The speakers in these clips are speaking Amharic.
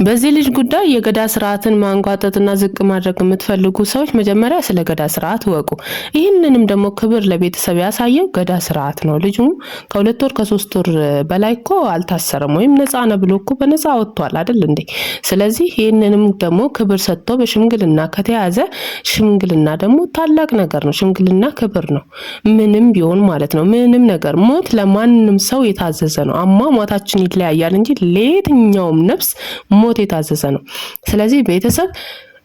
በዚህ ልጅ ጉዳይ የገዳ ስርዓትን ማንጓጠጥና ዝቅ ማድረግ የምትፈልጉ ሰዎች መጀመሪያ ስለ ገዳ ስርዓት ወቁ። ይህንንም ደግሞ ክብር ለቤተሰብ ያሳየው ገዳ ስርዓት ነው። ልጁ ከ2 ወር ከ3 ወር በላይ እኮ አልታሰረም ወይም ነፃ ነው ብሎ እኮ በነፃ ወጥቷል አይደል እንዴ? ስለዚህ ይህንንም ደግሞ ክብር ሰጥቶ በሽምግልና ከተያዘ ሽምግልና ደግሞ ታላቅ ነገር ነው። ሽምግልና ክብር ነው ምንም ቢሆን ማለት ነው። ምንም ነገር ሞት ለማንንም ሰው የታዘዘ ነው። አሟሟታችን ይለያያል እንጂ ለየትኛውም ነፍስ ሞት የታዘዘ ነው። ስለዚህ ቤተሰብ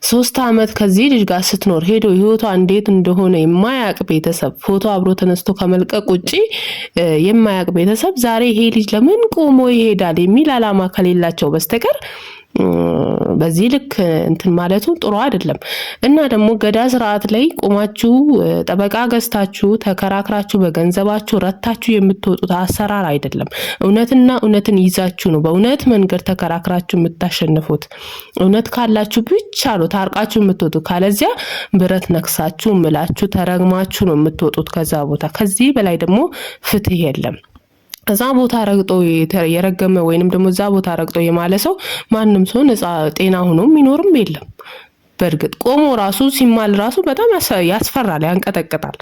3 አመት ከዚህ ልጅ ጋር ስትኖር ሄዶ ህይወቷ እንዴት እንደሆነ የማያቅ ቤተሰብ ፎቶ አብሮ ተነስቶ ከመልቀቅ ውጪ የማያቅ ቤተሰብ ዛሬ ይሄ ልጅ ለምን ቆሞ ይሄዳል የሚል አላማ ከሌላቸው በስተቀር በዚህ ልክ እንትን ማለቱ ጥሩ አይደለም። እና ደግሞ ገዳ ስርዓት ላይ ቆማችሁ ጠበቃ ገዝታችሁ ተከራክራችሁ በገንዘባችሁ ረታችሁ የምትወጡት አሰራር አይደለም። እውነትን ይዛችሁ ነው በእውነት መንገድ ተከራክራችሁ የምታሸንፉት። እውነት ካላችሁ ብቻ ነው ታርቃችሁ የምትወጡት። ካለዚያ ብረት ነክሳችሁ ምላችሁ ተረግማችሁ ነው የምትወጡት ከዛ ቦታ። ከዚህ በላይ ደግሞ ፍትህ የለም። እዛ ቦታ ረግጦ የረገመ ወይንም ደግሞ እዛ ቦታ ረግጦ የማለ ሰው ማንም ሰው ነፃ ጤና ሆኖ የሚኖርም የለም። በርግጥ ቆሞ ራሱ ሲማል ራሱ በጣም ያስፈራል፣ ያንቀጠቅጣል።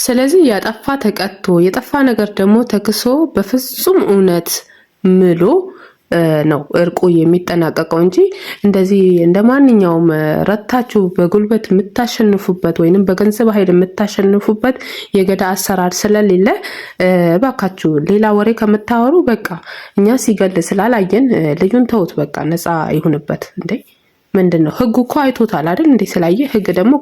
ስለዚህ ያጠፋ ተቀጥቶ የጠፋ ነገር ደግሞ ተክሶ በፍጹም እውነት ምሎ ነው እርቁ የሚጠናቀቀው እንጂ እንደዚህ እንደማንኛውም ረታችሁ በጉልበት የምታሸንፉበት ወይንም በገንዘብ ኃይል የምታሸንፉበት የገዳ አሰራር ስለሌለ ባካችሁ ሌላ ወሬ ከምታወሩ በቃ እኛ ሲገል ስላላየን ልጁን ተውት፣ በቃ ነፃ ይሁንበት። እንዴ ምንድነው ህጉ እኮ አይቶታል አይደል እንዴ? ስላየ ህግ ደግሞ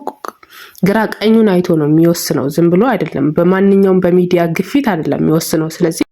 ግራ ቀኙን አይቶ ነው የሚወስነው፣ ዝም ብሎ አይደለም። በማንኛውም በሚዲያ ግፊት አይደለም የሚወስነው። ስለዚህ